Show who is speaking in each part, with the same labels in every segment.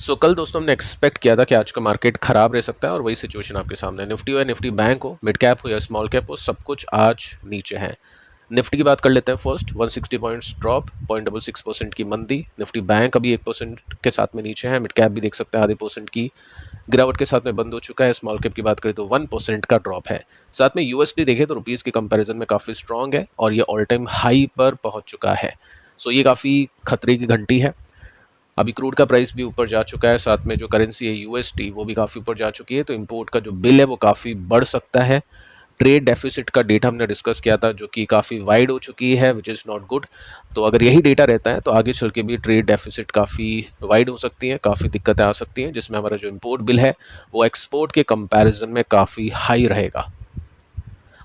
Speaker 1: कल दोस्तों हमने एक्सपेक्ट किया था कि आज का मार्केट खराब रह सकता है और वही सिचुएशन आपके सामने है। निफ्टी हो या निफ्टी बैंक हो, मिड कैप हो या स्मॉल कैप हो, सब कुछ आज नीचे है। निफ्टी की बात कर लेते हैं फर्स्ट। 160 पॉइंट्स ड्रॉप, 0.66% की मंदी। निफ्टी बैंक अभी 1% के साथ में नीचे है। मिड कैप भी देख सकते हैं ½ % की गिरावट के साथ में बंद हो चुका है। स्मॉल कैप की बात करें तो 1% का ड्रॉप है। साथ में यूएसडी देखें तो रुपीज़ के कंपैरिजन में काफ़ी स्ट्रॉन्ग है और ये ऑल टाइम हाई पर पहुंच चुका है। ये काफ़ी खतरे की घंटी है। अभी क्रूड का प्राइस भी ऊपर जा चुका है, साथ में जो करेंसी है यूएसडी वो भी काफ़ी ऊपर जा चुकी है। तो इंपोर्ट का जो बिल है वो काफ़ी बढ़ सकता है। ट्रेड डेफिसिट का डेटा हमने डिस्कस किया था जो कि काफ़ी वाइड हो चुकी है, विच इज़ नॉट गुड। तो अगर यही डेटा रहता है तो आगे चल के भी ट्रेड डेफिसिट काफ़ी वाइड हो सकती है, काफ़ी दिक्कतें आ सकती हैं, जिसमें हमारा जो इंपोर्ट बिल है वो एक्सपोर्ट के कंपैरिजन में काफ़ी हाई रहेगा।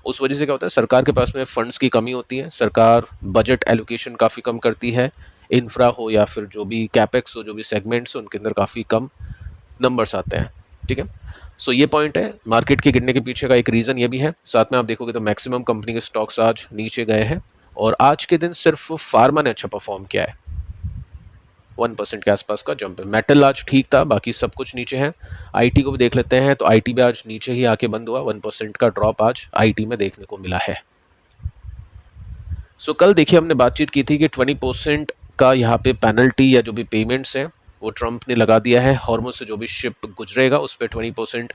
Speaker 1: उस वजह से क्या होता है, सरकार के पास में फंड्स की कमी होती है, सरकार बजट एलोकेशन काफ़ी कम करती है। इंफ्रा हो या फिर जो भी कैपेक्स हो, जो भी सेगमेंट्स हो, उनके अंदर काफ़ी कम नंबर्स आते हैं। ठीक है, ये पॉइंट है। मार्केट के गिरने के पीछे का एक रीज़न ये भी है। साथ में आप देखोगे तो मैक्सिमम कंपनी के स्टॉक्स आज नीचे गए हैं और आज के दिन सिर्फ फार्मा ने अच्छा परफॉर्म किया है। 1% के आसपास का जंप है। मेटल आज ठीक था, बाकी सब कुछ नीचे है। आईटी को भी देख लेते हैं तो आईटी भी आज नीचे ही आके बंद हुआ। 1% का ड्रॉप आज आईटी में देखने को मिला है। कल देखिए हमने बातचीत की थी कि 20% का यहाँ पे पेनल्टी या जो भी पेमेंट्स हैं वो ट्रंप ने लगा दिया है। हॉर्मुज से जो भी शिप गुजरेगा उस पर 20%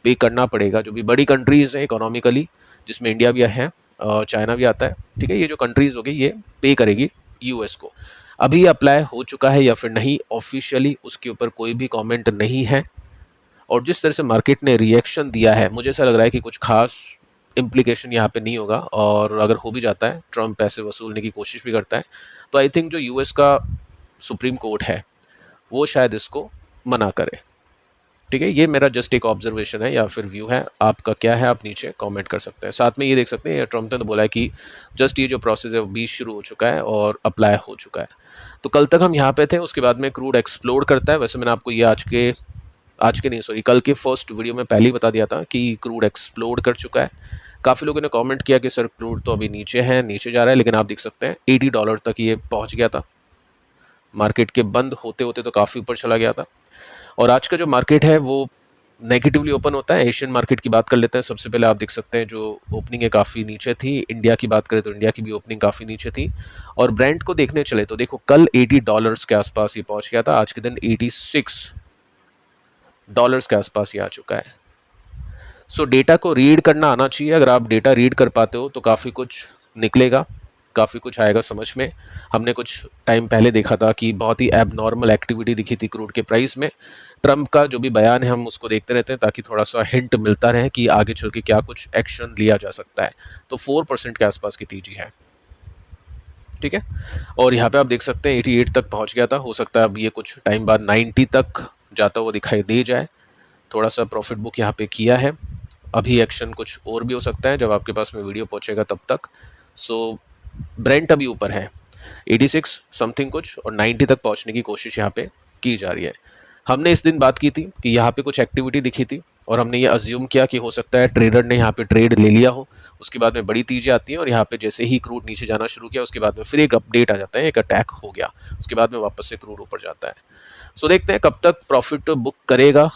Speaker 1: पे करना पड़ेगा। जो भी बड़ी कंट्रीज़ हैं इकोनॉमिकली, जिसमें इंडिया भी है, चाइना भी आता है, ठीक है, ये जो कंट्रीज़ होगी ये पे करेगी यूएस को। अभी अप्लाई हो चुका है या फिर नहीं ऑफिशियली, उसके ऊपर कोई भी कमेंट नहीं है। और जिस तरह से मार्केट ने रिएक्शन दिया है, मुझे ऐसा लग रहा है कि कुछ खास इम्प्लीकेशन यहाँ पे नहीं होगा। और अगर हो भी जाता है, ट्रम्प पैसे वसूलने की कोशिश भी करता है, तो आई थिंक जो यूएस का सुप्रीम कोर्ट है वो शायद इसको मना करे। ठीक है, ये मेरा जस्ट एक ऑब्जर्वेशन है या फिर व्यू है। आपका क्या है, आप नीचे कमेंट कर सकते हैं। साथ में ये देख सकते हैं ट्रम्प ने तो बोला है कि जस्ट ये जो प्रोसेस है वो भी शुरू हो चुका है और अप्लाई हो चुका है। तो कल तक हम यहाँ पे थे, उसके बाद में क्रूड एक्सप्लोर करता है। वैसे मैंने आपको ये आज के नहीं, सॉरी, कल के फर्स्ट वीडियो में पहले ही बता दिया था कि क्रूड एक्सप्लोड कर चुका है। काफ़ी लोगों ने कमेंट किया कि सर क्रूड तो अभी नीचे है, नीचे जा रहा है, लेकिन आप देख सकते हैं $80 तक ये पहुंच गया था। मार्केट के बंद होते होते तो काफ़ी ऊपर चला गया था। और आज का जो मार्केट है वो नेगेटिवली ओपन होता है। एशियन मार्केट की बात कर लेते हैं। सबसे पहले आप देख सकते हैं जो ओपनिंग है काफ़ी नीचे थी। इंडिया की बात करें तो इंडिया की भी ओपनिंग काफ़ी नीचे थी। और ब्रेंट को देखने चले तो देखो कल $80 के आसपास ये पहुंच गया था, आज के दिन $86 के आसपास ये आ चुका है। डेटा को रीड करना आना चाहिए। अगर आप डेटा रीड कर पाते हो तो काफ़ी कुछ निकलेगा, काफ़ी कुछ आएगा समझ में। हमने कुछ टाइम पहले देखा था कि बहुत ही एबनॉर्मल एक्टिविटी दिखी थी क्रूड के प्राइस में। ट्रंप का जो भी बयान है हम उसको देखते रहते हैं ताकि थोड़ा सा हिंट मिलता रहे कि आगे चल के क्या कुछ एक्शन लिया जा सकता है। तो 4% के आसपास की तेजी है। ठीक है, और यहाँ पे आप देख सकते हैं 88 तक पहुँच गया था। हो सकता है अब ये कुछ टाइम बाद 90 तक जाता हुआ दिखाई दे जाए। थोड़ा सा प्रॉफिट बुक यहाँ पे किया है। अभी एक्शन कुछ और भी हो सकता है, जब आपके पास में वीडियो पहुंचेगा तब तक। ब्रेंट अभी ऊपर है 86 समथिंग कुछ, और 90 तक पहुंचने की कोशिश यहाँ पे की जा रही है। हमने इस दिन बात की थी कि यहाँ पे कुछ एक्टिविटी दिखी थी और हमने ये अज्यूम किया कि हो सकता है ट्रेडर ने यहाँ पे ट्रेड ले लिया हो। उसके बाद में बड़ी तेजी आती है और यहाँ पे जैसे ही क्रूड नीचे जाना शुरू किया उसके बाद में फिर एक अपडेट आ जाता है, एक अटैक हो गया, उसके बाद में वापस से क्रूड ऊपर जाता है। देखते हैं कब तक प्रॉफिट बुक करेगा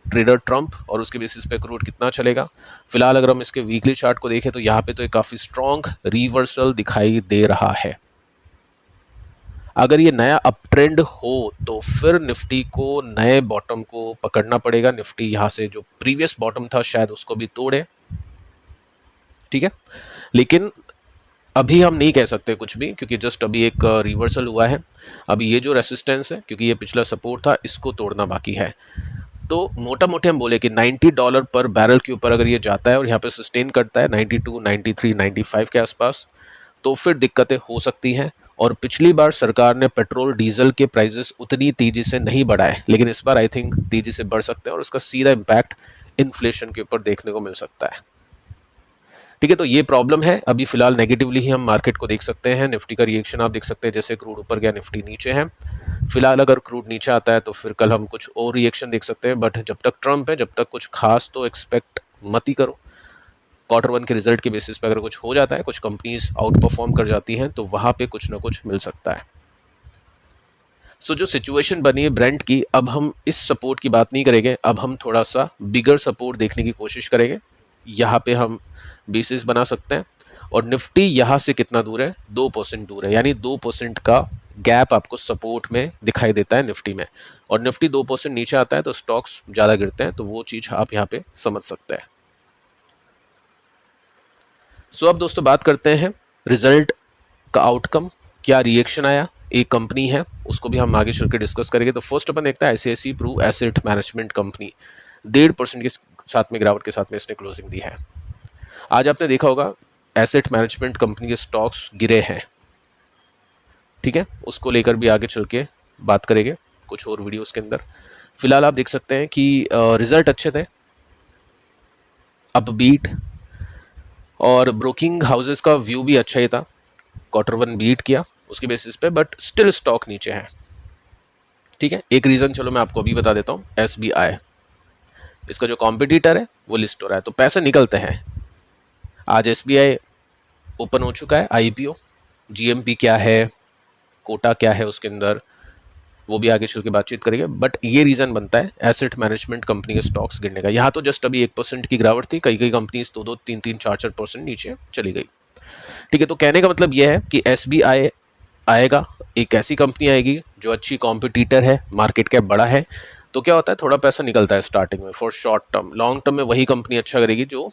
Speaker 1: ट्रेडर ट्रंप और उसके बेसिस पे क्रूड कितना चलेगा। फिलहाल अगर हम इसके वीकली चार्ट को देखें तो यहाँ पे तो एक काफ़ी स्ट्रॉन्ग रिवर्सल दिखाई दे रहा है। अगर ये नया अप ट्रेंड हो तो फिर निफ्टी को नए बॉटम को पकड़ना पड़ेगा। निफ्टी यहाँ से जो प्रीवियस बॉटम था शायद उसको भी तोड़े। ठीक है, लेकिन अभी हम नहीं कह सकते कुछ भी क्योंकि जस्ट अभी एक रिवर्सल हुआ है। अभी ये जो रेसिस्टेंस है, क्योंकि ये पिछला सपोर्ट था, इसको तोड़ना बाकी है। तो मोटा मोटे हम बोले कि $90 पर बैरल के ऊपर अगर ये जाता है और यहाँ पे सस्टेन करता है 92, 93, 95 के आसपास, तो फिर दिक्कतें हो सकती हैं। और पिछली बार सरकार ने पेट्रोल डीजल के प्राइसेस उतनी तेजी से नहीं बढ़ाए, लेकिन इस बार आई थिंक तेजी से बढ़ सकते हैं और उसका सीधा इम्पैक्ट इन्फ्लेशन के ऊपर देखने को मिल सकता है। ठीक है, तो ये प्रॉब्लम है। अभी फिलहाल नेगेटिवली ही हम मार्केट को देख सकते हैं। निफ्टी का रिएक्शन आप देख सकते हैं, जैसे क्रूड ऊपर गया निफ्टी नीचे है। फिलहाल अगर क्रूड नीचे आता है तो फिर कल हम कुछ और रिएक्शन देख सकते हैं, बट जब तक ट्रंप है, जब तक कुछ खास तो एक्सपेक्ट मत ही करो। Q1 के रिजल्ट के बेसिस पे अगर कुछ हो जाता है, कुछ कंपनीज आउट परफॉर्म कर जाती हैं, तो वहाँ पे कुछ ना कुछ मिल सकता है। सो जो सिचुएशन बनी है ब्रेंट की, अब हम इस सपोर्ट की बात नहीं करेंगे, अब हम थोड़ा सा बिगर सपोर्ट देखने की कोशिश करेंगे। यहाँ पे हम बेसिस बना सकते हैं और निफ्टी यहाँ से कितना दूर है, 2% दूर है, यानी 2% का गैप आपको सपोर्ट में दिखाई देता है निफ्टी में, और निफ्टी 2% नीचे आता है तो स्टॉक्स ज़्यादा गिरते हैं, तो वो चीज़ आप यहाँ पे समझ सकते हैं। सो अब दोस्तों बात करते हैं रिजल्ट का आउटकम, क्या रिएक्शन आया। एक कंपनी है, उसको भी हम आगे चल के डिस्कस करेंगे। तो फर्स्ट अपन देखते हैं ICICI Pru asset management company, 1.5% के साथ में गिरावट के साथ में इसने क्लोजिंग दी है। आज आपने देखा होगा एसेट मैनेजमेंट कंपनी के स्टॉक्स गिरे हैं, ठीक है, उसको लेकर भी आगे चल के बात करेंगे कुछ और वीडियोस के अंदर। फिलहाल आप देख सकते हैं कि रिजल्ट अच्छे थे, अपबीट, और ब्रोकिंग हाउसेस का व्यू भी अच्छा ही था, Q1 बीट किया उसके बेसिस पे, बट स्टिल स्टॉक नीचे है, ठीक है। एक रीज़न चलो मैं आपको अभी बता देता हूँ, SBI, इसका जो कॉम्पिटिटर है वो लिस्ट हो रहा है, तो पैसे निकलते हैं। आज SBI ओपन हो चुका है IPO, GMP क्या है, कोटा क्या है उसके अंदर, वो भी आगे चल के बातचीत करेंगे। बट ये रीज़न बनता है एसेट मैनेजमेंट कंपनी के स्टॉक्स गिरने का। यहाँ तो जस्ट अभी 1% की गिरावट थी, कई कई कंपनीज 2-2, 3-3, 4-4% नीचे चली गई, ठीक है। तो कहने का मतलब यह है कि SBI आएगा, एक ऐसी कंपनी आएगी जो अच्छी कॉम्पिटिटर है, मार्केट कैप बड़ा है, तो क्या होता है थोड़ा पैसा निकलता है स्टार्टिंग में for short term. Long term में वही कंपनी अच्छा करेगी जो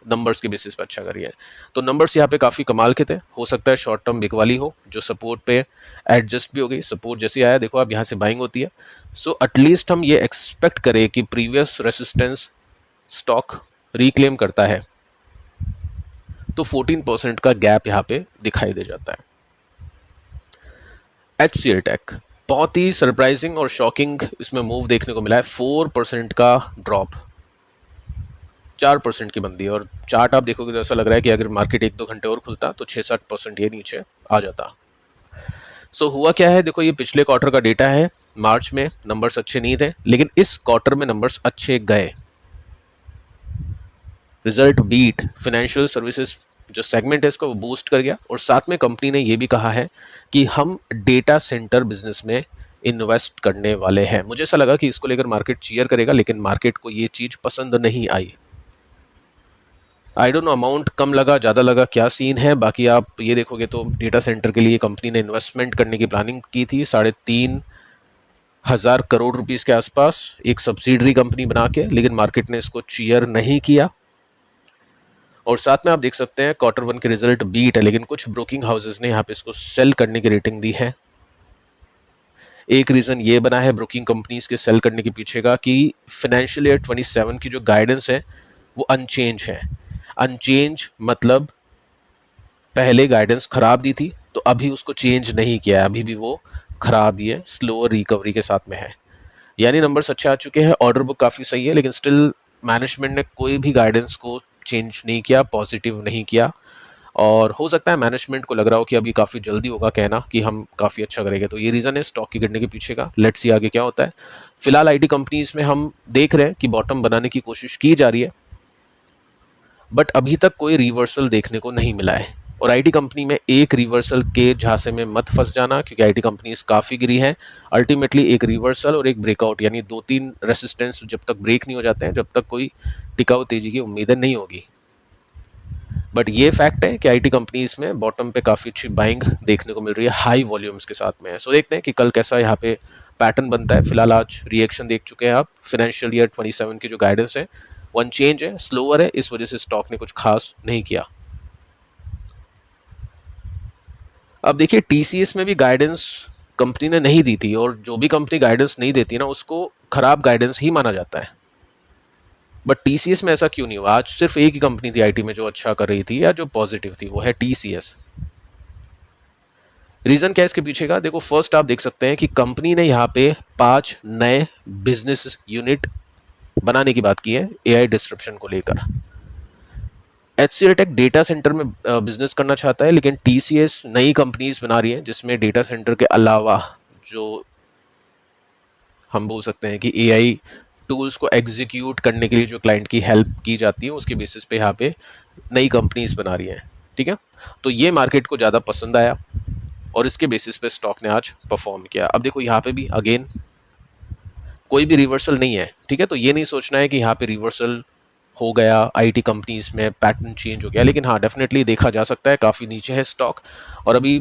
Speaker 1: नंबर्स के बेसिस पे अच्छा करी है। तो नंबर्स यहाँ पे काफ़ी कमाल के थे, हो सकता है शॉर्ट टर्म बिकवाली हो जो सपोर्ट पे एडजस्ट भी हो गई, सपोर्ट जैसे आया देखो अब यहाँ से बाइंग होती है। सो एटलीस्ट हम ये एक्सपेक्ट करें कि प्रीवियस रेसिस्टेंस स्टॉक रिक्लेम करता है, तो 14% का गैप यहाँ पे दिखाई दे जाता है। HCL टेक, बहुत ही सरप्राइजिंग और शॉकिंग इसमें मूव देखने को मिला है, 4% का ड्रॉप, 4% की बंदी, और चार्ट आप देखोगे तो ऐसा लग रहा है कि अगर मार्केट 1-2 घंटे और खुलता तो 6-7% ये नीचे आ जाता। सो हुआ क्या है, देखो ये पिछले क्वार्टर का डेटा है, मार्च में नंबर्स अच्छे नहीं थे, लेकिन इस क्वार्टर में नंबर्स अच्छे गए, रिजल्ट बीट, फाइनेंशियल सर्विसेज जो सेगमेंट है इसको वो बूस्ट कर गया, और साथ में कंपनी ने ये भी कहा है कि हम डेटा सेंटर बिजनेस में इन्वेस्ट करने वाले हैं। मुझे ऐसा लगा कि इसको लेकर मार्केट चीयर करेगा, लेकिन मार्केट को ये चीज़ पसंद नहीं आई। आई डोंट नो अमाउंट कम लगा ज़्यादा लगा क्या सीन है, बाकी आप ये देखोगे तो डेटा सेंटर के लिए कंपनी ने इन्वेस्टमेंट करने की प्लानिंग की थी 3,500 करोड़ रुपीज़ के आसपास, एक सब्सिडरी कंपनी बना के, लेकिन मार्केट ने इसको चीयर नहीं किया। और साथ में आप देख सकते हैं Q1 के रिजल्ट बीट है, लेकिन कुछ ब्रोकिंग हाउसेस ने यहाँ पे इसको सेल करने की रेटिंग दी है। एक रीज़न ये बना है ब्रोकिंग कंपनीज के सेल करने के पीछे का कि फाइनेंशियल ईयर 27 की जो गाइडेंस है वो अनचेंज है। अनचेंज मतलब पहले गाइडेंस खराब दी थी तो अभी उसको चेंज नहीं किया है, अभी भी वो खराब ही है, स्लोअर रिकवरी के साथ में है, यानी नंबर्स अच्छे आ चुके हैं, ऑर्डर बुक काफ़ी सही है, लेकिन स्टिल मैनेजमेंट ने कोई भी गाइडेंस को चेंज नहीं किया, पॉजिटिव नहीं किया। और हो सकता है मैनेजमेंट को लग रहा हो कि अभी काफ़ी जल्दी होगा कहना कि हम काफ़ी अच्छा करेंगे, तो ये रीज़न है स्टॉक के गिरने के पीछे का। लेट्स सी आगे क्या होता है। फिलहाल आईटी कंपनीज में हम देख रहे हैं कि बॉटम बनाने की कोशिश की जा रही है, बट अभी तक कोई रिवर्सल देखने को नहीं मिला है। और आईटी कंपनी में एक रिवर्सल के झांसे में मत फंस जाना, क्योंकि आईटी कंपनीज काफ़ी गिरी हैं। अल्टीमेटली एक रिवर्सल और एक ब्रेकआउट, यानी 2-3 रेसिस्टेंस जब तक ब्रेक नहीं हो जाते हैं, जब तक कोई टिकाऊ तेजी की उम्मीदें नहीं होगी। बट ये फैक्ट है कि आईटी कंपनीज में बॉटम पे काफ़ी अच्छी बाइंग देखने को मिल रही है, हाई वॉल्यूम्स के साथ में है। सो देखते हैं कि कल कैसा यहाँ पे पैटर्न बनता है। फिलहाल आज रिएक्शन देख चुके हैं आप, फाइनेंशियल ईयर 27 की जो गाइडेंस है वो अनचेंज है, स्लोअर है, इस वजह से स्टॉक ने कुछ खास नहीं किया। अब देखिए TCS में भी गाइडेंस कंपनी ने नहीं दी थी, और जो भी कंपनी गाइडेंस नहीं देती ना उसको खराब गाइडेंस ही माना जाता है। बट TCS में ऐसा क्यों नहीं हुआ? आज सिर्फ एक ही कंपनी थी आईटी में जो अच्छा कर रही थी या जो पॉजिटिव थी, वो है TCS। रीजन क्या है इसके पीछे का? देखो फर्स्ट आप देख सकते हैं कि कंपनी ने यहाँ पे 5 नए बिजनेस यूनिट बनाने की बात की है AI डिस्ट्रप्शन को लेकर। HCL टेक डेटा सेंटर में बिजनेस करना चाहता है, लेकिन TCS नई कंपनीज बना रही है जिसमें डेटा सेंटर के अलावा जो हम बोल सकते हैं कि AI टूल्स को एग्जीक्यूट करने के लिए जो क्लाइंट की हेल्प की जाती है उसके बेसिस पे यहाँ पे नई कंपनीज बना रही हैं, ठीक है। तो ये मार्केट को ज़्यादा पसंद आया, और इसके बेसिस पे स्टॉक ने आज परफॉर्म किया। अब देखो यहाँ पे भी अगेन कोई भी रिवर्सल नहीं है, ठीक है, तो ये नहीं सोचना है कि यहाँ पे रिवर्सल हो गया आईटी कंपनीज में, पैटर्न चेंज हो गया, लेकिन हाँ डेफिनेटली देखा जा सकता है काफ़ी नीचे है स्टॉक। और अभी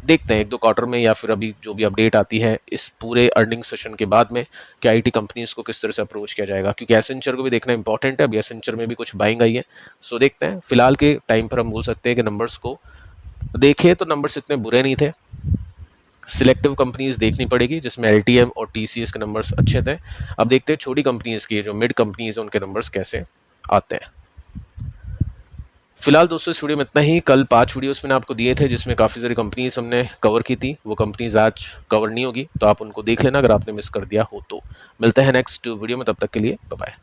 Speaker 1: देखते हैं 1-2 क्वार्टर में या फिर अभी जो भी अपडेट आती है इस पूरे अर्निंग सेशन के बाद में कि आईटी कंपनीज को किस तरह से अप्रोच किया जाएगा, क्योंकि एसेंचर को भी देखना इंपॉर्टेंट है। अभी एसेंचर में भी कुछ बाइंग आई है, सो देखते हैं। फिलहाल के टाइम पर हम बोल सकते हैं कि नंबर्स को देखे तो नंबर्स इतने बुरे नहीं थे। सिलेक्टिव कंपनीज देखनी पड़ेगी जिसमें एलटीएम और टीसीएस के नंबर्स अच्छे थे। अब देखते हैं छोटी कंपनीज की, जो मिड कंपनीज हैं, उनके नंबर्स कैसे आते हैं। फिलहाल दोस्तों इस वीडियो में इतना ही। कल 5 वीडियोस मैंने आपको दिए थे जिसमें काफ़ी सारी कंपनीज हमने कवर की थी, वो कंपनीज आज कवर नहीं होगी, तो आप उनको देख लेना अगर आपने मिस कर दिया हो तो। मिलते हैं नेक्स्ट वीडियो में, तब तक के लिए बाय बाय।